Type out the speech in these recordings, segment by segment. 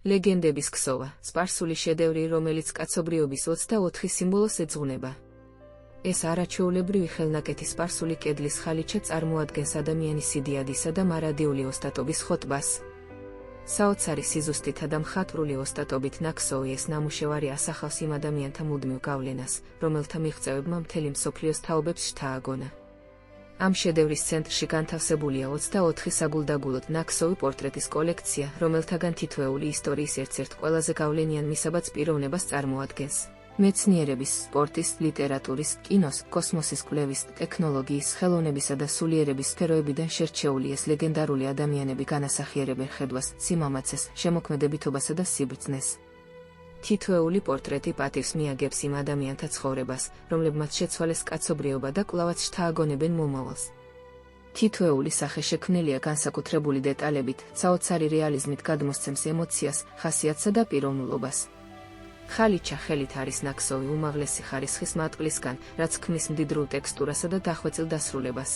ლეგენდების ქსოვა, სპარსული შედევრი, რომელიც კაცობრიობის 24 სიმბოლოს ეძღვნება. ეს არაჩვეულებრივი ხელნაკეთი სპარსული კედლის ხალიჩა წარმოადგენს ადამიანის სიდიადისა და მარადიული ოსტატობის ხოტბას. საოცარი სიზუსტითა და მხატვრული ოსტატობით ნაქსოვი ეს ნამუშევარი ასახავს იმ ადამიანთა მუდმივ გავლენას, რომელთა მიღწევებმა მთელი მსოფლიოს თაობებს შთააგონა. ამ შედევრის ცენტრში განთავსებულია 24 საგულდაგულოდ ნაქსოვი პორტრეტის კოლექცია, რომელთაგან თითოეული ისტორიის ერთ-ერთ ყველაზე გავლენიან მისაბაძ პიროვნებას წარმოადგენს. მეცნიერების, სპორტის, ლიტერატურის, კინოს, კოსმოსის კვლევის, ტექნოლოგიის, ხელოვნებისა და სულიერების სფეროებიდან შერჩეული ეს ლეგენდარული ადამიანები განასახიერებენ ხედვას, სიმამაცეს, შემოქმედებითობასა და სიბრძნეს. თითოეული პორტრეტი პატივს მიაგებს იმ ადამიანთა ცხოვრებას, რომლებმაც შეცვალეს კაცობრიობა და კვლავაც შთააგონებენ მომავალს. თითოეული სახე შექმნილია განსაკუთრებული დეტალებით, საოცარი რეალიზმით გადმოსცემს ემოციას, ხასიათსა და პიროვნულობას. ხალიჩა ხელით არის ნაქსოვი უმაღლესი ხარისხის მატყლისგან, რაც ქმნის მდიდრულ ტექსტურასა და დახვეწილ დასრულებას.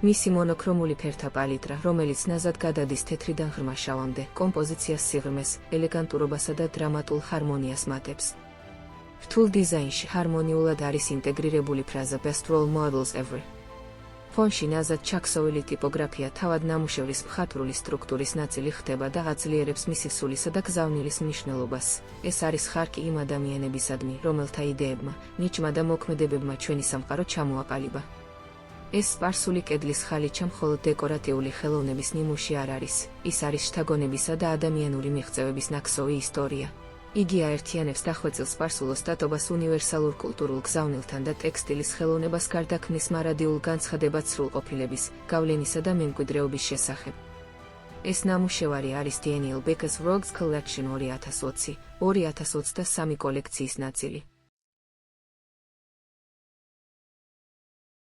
მისი მონოქრომული ფერთა პალიტრა, რომელიც ნაზად გადადის თეთრიდან ღრმა შავამდე, კომპოზიციას სიღრმეს, ელეგანტურობასა და დრამატულ ჰარმონიას მატებს. რთულ დიზაინში ჰარმონიულად არის ინტეგრირებული ფრაზა Best Role Models Ever. ფონში ნაზად ჩაქსოვილი ტიპოგრაფია თავად ნამუშევრის მხატვრული სტრუქტურის ნაწილი ხდება და აძლიერებს მისი სულისა და გზავნილის მნიშვნელობას. ეს არის ხარკი იმ ადამიანებისადმი, რომელთა იდეებმა, ნიჭმა და მოქმედებებმა ჩვენი სამყარო ჩამოაყალიბა. ეს სპარსული კედლის ხალიჩა მხოლოდ დეკორატიული ხელოვნების ნიმუში არ არის, ის არის შთაგონებისა და ადამიანური მიღწევების ნაქსოვი ისტორია. იგი აერთიანებს დახვეწილ სპარსულ ოსტატობას უნივერსალურ კულტურულ გზავნილთან და ტექსტილის ხელოვნებას გარდა ქმნის მარადიულ განცხადებად სრულყოფილების, გავლენისა და მემკვიდრეობის შესახებ. ეს ნამუშევარი არის Daniel Becker's Rogues Collection 2020-2023 კოლექციის ნაწილი.